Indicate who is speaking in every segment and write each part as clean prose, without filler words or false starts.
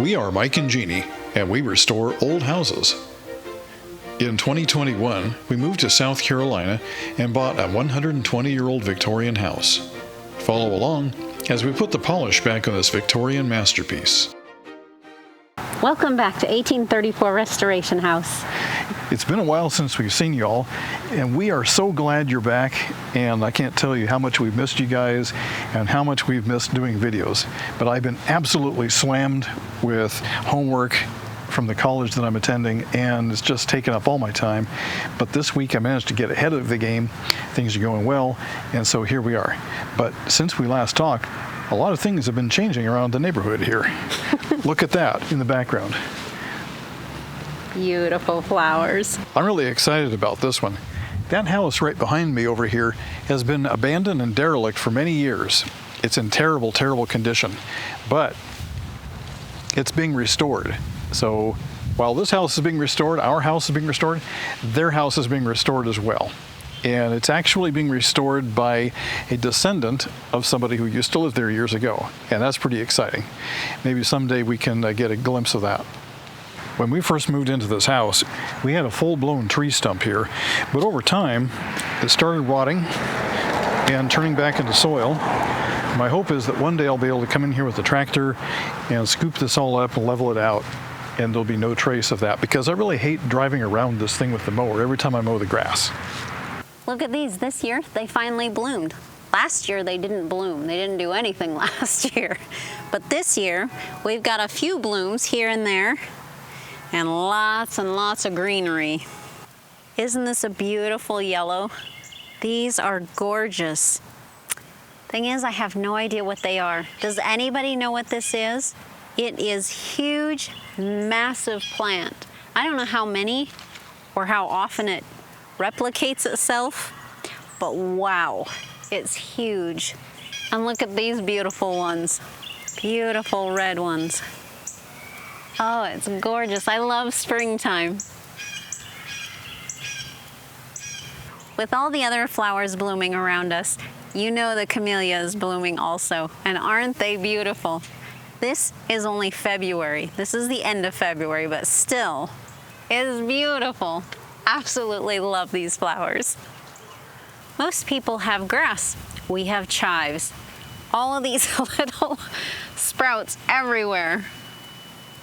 Speaker 1: We are Mike and Jeannie, and we restore old houses. In 2021, we moved to South Carolina and bought a 120-year-old Victorian house. Follow along as we put the polish back on this Victorian masterpiece.
Speaker 2: Welcome back to 1834 Restoration House.
Speaker 3: It's been a while since we've seen y'all, and we are so glad you're back, and I can't tell you how much we've missed you guys and how much we've missed doing videos. But I've been absolutely slammed with homework from the college that I'm attending, and it's just taken up all my time. But this week I managed to get ahead of the game. Things are going well, and so here we are. But since we last talked, a lot of things have been changing around the neighborhood here. Look at that in the background.
Speaker 2: Beautiful flowers.
Speaker 3: I'm really excited about this one. That house right behind me over here has been abandoned and derelict for many years. It's in terrible, terrible condition, but it's being restored. So while this house is being restored, our house is being restored, their house is being restored as well. And it's actually being restored by a descendant of somebody who used to live there years ago. And that's pretty exciting. Maybe someday we can get a glimpse of that. When we first moved into this house, we had a full-blown tree stump here, but over time, it started rotting and turning back into soil. My hope is that one day I'll be able to come in here with a tractor and scoop this all up and level it out, and there'll be no trace of that, because I really hate driving around this thing with the mower every time I mow the grass.
Speaker 2: Look at these. This year, they finally bloomed. Last year, they didn't bloom. They didn't do anything last year. But this year, we've got a few blooms here and there, and lots of greenery. Isn't this a beautiful yellow? These are gorgeous. Thing is, I have no idea what they are. Does anybody know what this is? It is huge, massive plant. I don't know how many or how often it replicates itself, but wow, it's huge. And look at these beautiful ones. Beautiful red ones. Oh, it's gorgeous. I love springtime. With all the other flowers blooming around us, you know the camellia is blooming also. And aren't they beautiful? This is only February. This is the end of February, but still, it is beautiful. Absolutely love these flowers. Most people have grass. We have chives. All of these little sprouts everywhere.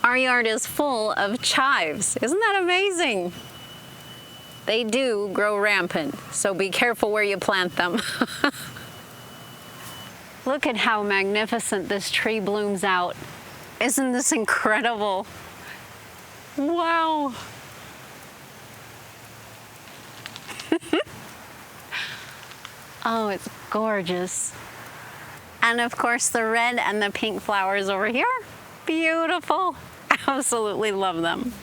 Speaker 2: Our yard is full of chives. Isn't that amazing? They do grow rampant, so be careful where you plant them. Look at how magnificent this tree blooms out. Isn't this incredible? Wow. Oh, it's gorgeous. And of course, the red and the pink flowers over here. Beautiful. Absolutely love them.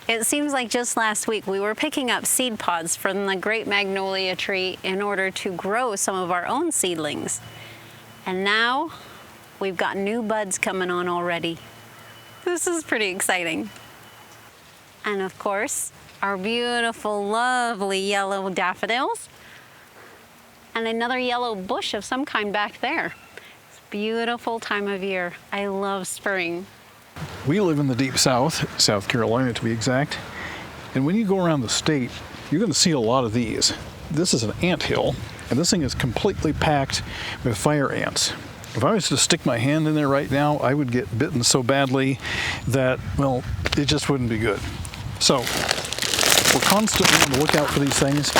Speaker 2: It seems like just last week we were picking up seed pods from the great magnolia tree in order to grow some of our own seedlings. And now we've got new buds coming on already. This is pretty exciting. And of course, our beautiful, lovely yellow daffodils. And another yellow bush of some kind back there. It's a beautiful time of year. I love spring.
Speaker 3: We live in the deep south, South Carolina to be exact, and when you go around the state, you're going to see a lot of these. This is an ant hill, and this thing is completely packed with fire ants. If I was to stick my hand in there right now, I would get bitten so badly that, well, it just wouldn't be good. So, we're constantly on the lookout for these things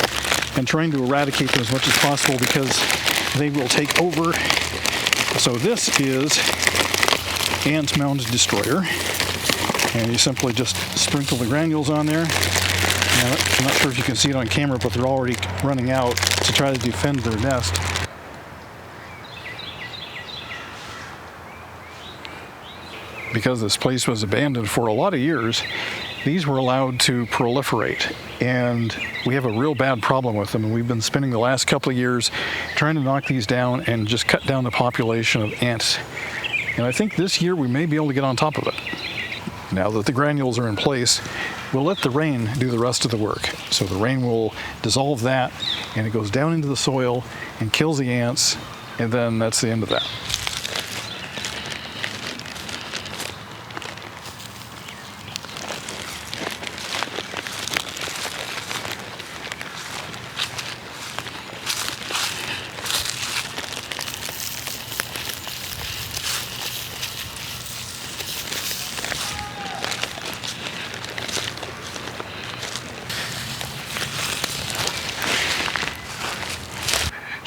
Speaker 3: and trying to eradicate them as much as possible because they will take over. So this is Ant Mound Destroyer, and you simply just sprinkle the granules on there. Now, I'm not sure if you can see it on camera, but they're already running out to try to defend their nest. Because this place was abandoned for a lot of years, these were allowed to proliferate, and we have a real bad problem with them, and we've been spending the last couple of years trying to knock these down and just cut down the population of ants. And I think this year we may be able to get on top of it. Now that the granules are in place, we'll let the rain do the rest of the work. So the rain will dissolve that, and it goes down into the soil and kills the ants, and then that's the end of that.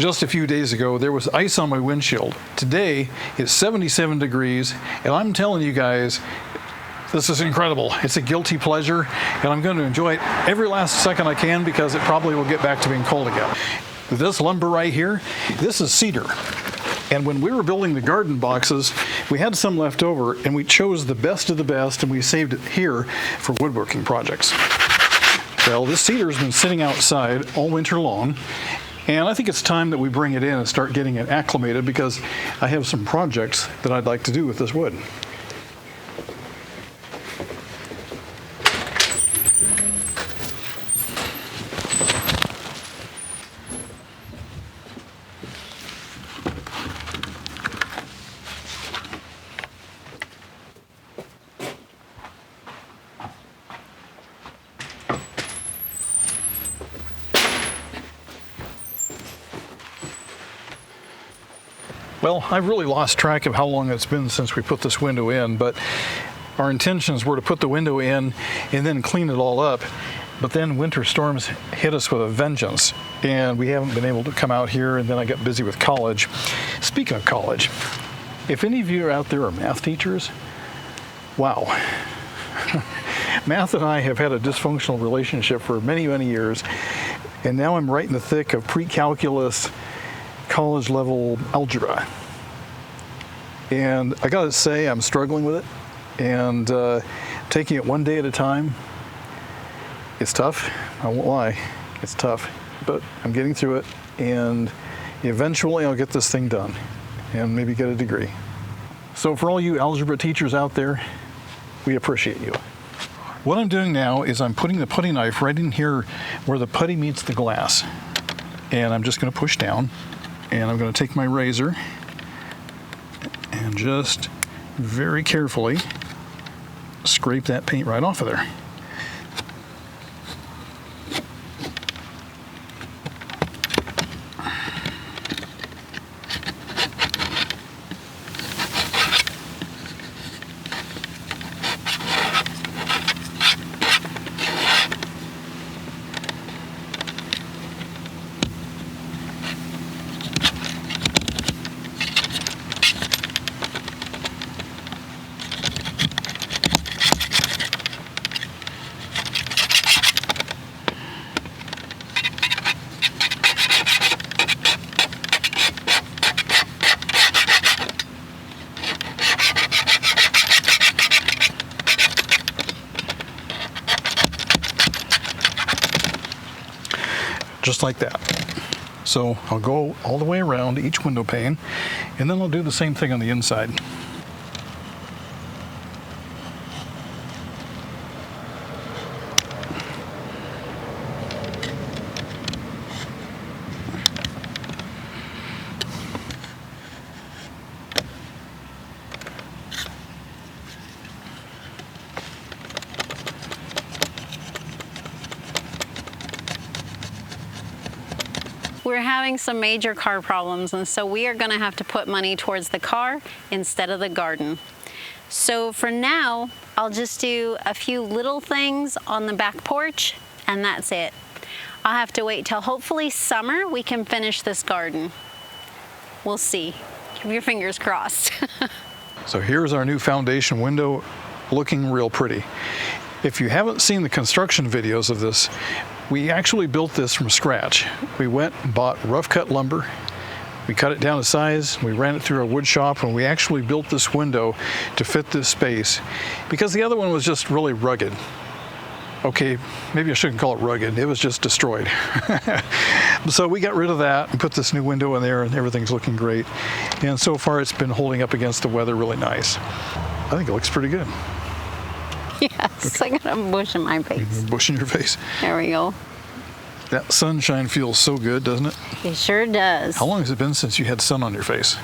Speaker 3: Just a few days ago, there was ice on my windshield. Today, it's 77 degrees, and I'm telling you guys, this is incredible. It's a guilty pleasure, and I'm going to enjoy it every last second I can because it probably will get back to being cold again. This lumber right here, this is cedar. And when we were building the garden boxes, we had some left over, and we chose the best of the best, and we saved it here for woodworking projects. Well, this cedar's been sitting outside all winter long, and I think it's time that we bring it in and start getting it acclimated because I have some projects that I'd like to do with this wood. Well, I've really lost track of how long it's been since we put this window in, but our intentions were to put the window in and then clean it all up. But then winter storms hit us with a vengeance, and we haven't been able to come out here, and then I got busy with college. Speaking of college, if any of you are out there are math teachers, wow. Math and I have had a dysfunctional relationship for many, many years, and now I'm right in the thick of pre-calculus college level algebra, and I gotta say I'm struggling with it and taking it one day at a time. It's tough, I won't lie, it's tough, but I'm getting through it, and eventually I'll get this thing done and maybe get a degree. So for all you algebra teachers out there, we appreciate you. What I'm doing now is I'm putting the putty knife right in here where the putty meets the glass, and I'm just going to push down. And I'm going to take my razor and just very carefully scrape that paint right off of there. Just like that. So I'll go all the way around each window pane, and then I'll do the same thing on the inside.
Speaker 2: We're having some major car problems, and so we are going to have to put money towards the car instead of the garden. So for now, I'll just do a few little things on the back porch, and that's it. I'll have to wait till hopefully summer we can finish this garden. We'll see. Keep your fingers crossed.
Speaker 3: So here's our new foundation window, looking real pretty. If you haven't seen the construction videos of this, we actually built this from scratch. We went and bought rough cut lumber, we cut it down to size, we ran it through our wood shop, and we actually built this window to fit this space because the other one was just really rugged. Okay, maybe I shouldn't call it rugged, it was just destroyed. So we got rid of that and put this new window in there, and everything's looking great. And so far it's been holding up against the weather really nice. I think it looks pretty good.
Speaker 2: Yes, okay. I got a bush in my face.
Speaker 3: A bush in your face.
Speaker 2: There we go.
Speaker 3: That sunshine feels so good, doesn't it?
Speaker 2: It sure does.
Speaker 3: How long has it been since you had sun on your face?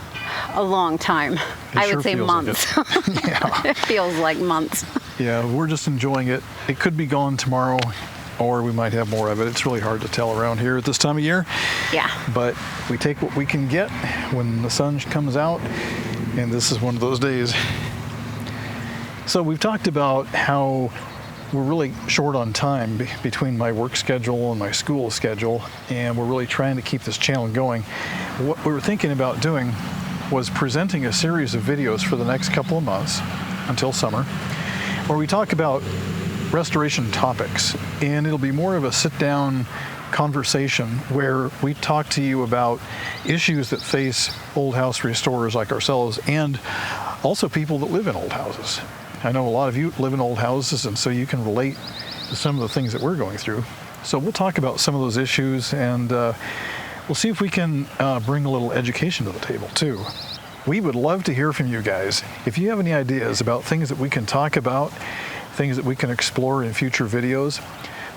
Speaker 2: A long time. I would say months.
Speaker 3: Like it. Yeah.
Speaker 2: It feels like months.
Speaker 3: Yeah, we're just enjoying it. It could be gone tomorrow, or we might have more of it. It's really hard to tell around here at this time of year.
Speaker 2: Yeah.
Speaker 3: But we take what we can get when the sun comes out, and this is one of those days. So we've talked about how we're really short on time between my work schedule and my school schedule, and we're really trying to keep this channel going. What we were thinking about doing was presenting a series of videos for the next couple of months until summer, where we talk about restoration topics, and it'll be more of a sit-down conversation where we talk to you about issues that face old house restorers like ourselves, and also people that live in old houses. I know a lot of you live in old houses, and so you can relate to some of the things that we're going through. So we'll talk about some of those issues, and we'll see if we can bring a little education to the table too. We would love to hear from you guys. If you have any ideas about things that we can talk about, things that we can explore in future videos,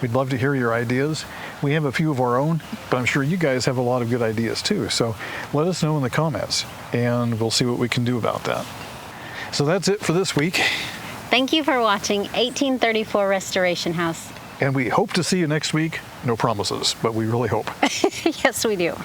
Speaker 3: we'd love to hear your ideas. We have a few of our own, but I'm sure you guys have a lot of good ideas too. So let us know in the comments, and we'll see what we can do about that. So that's it for this week.
Speaker 2: Thank you for watching 1834 Restoration House.
Speaker 3: And we hope to see you next week. No promises, but we really hope.
Speaker 2: Yes, we do.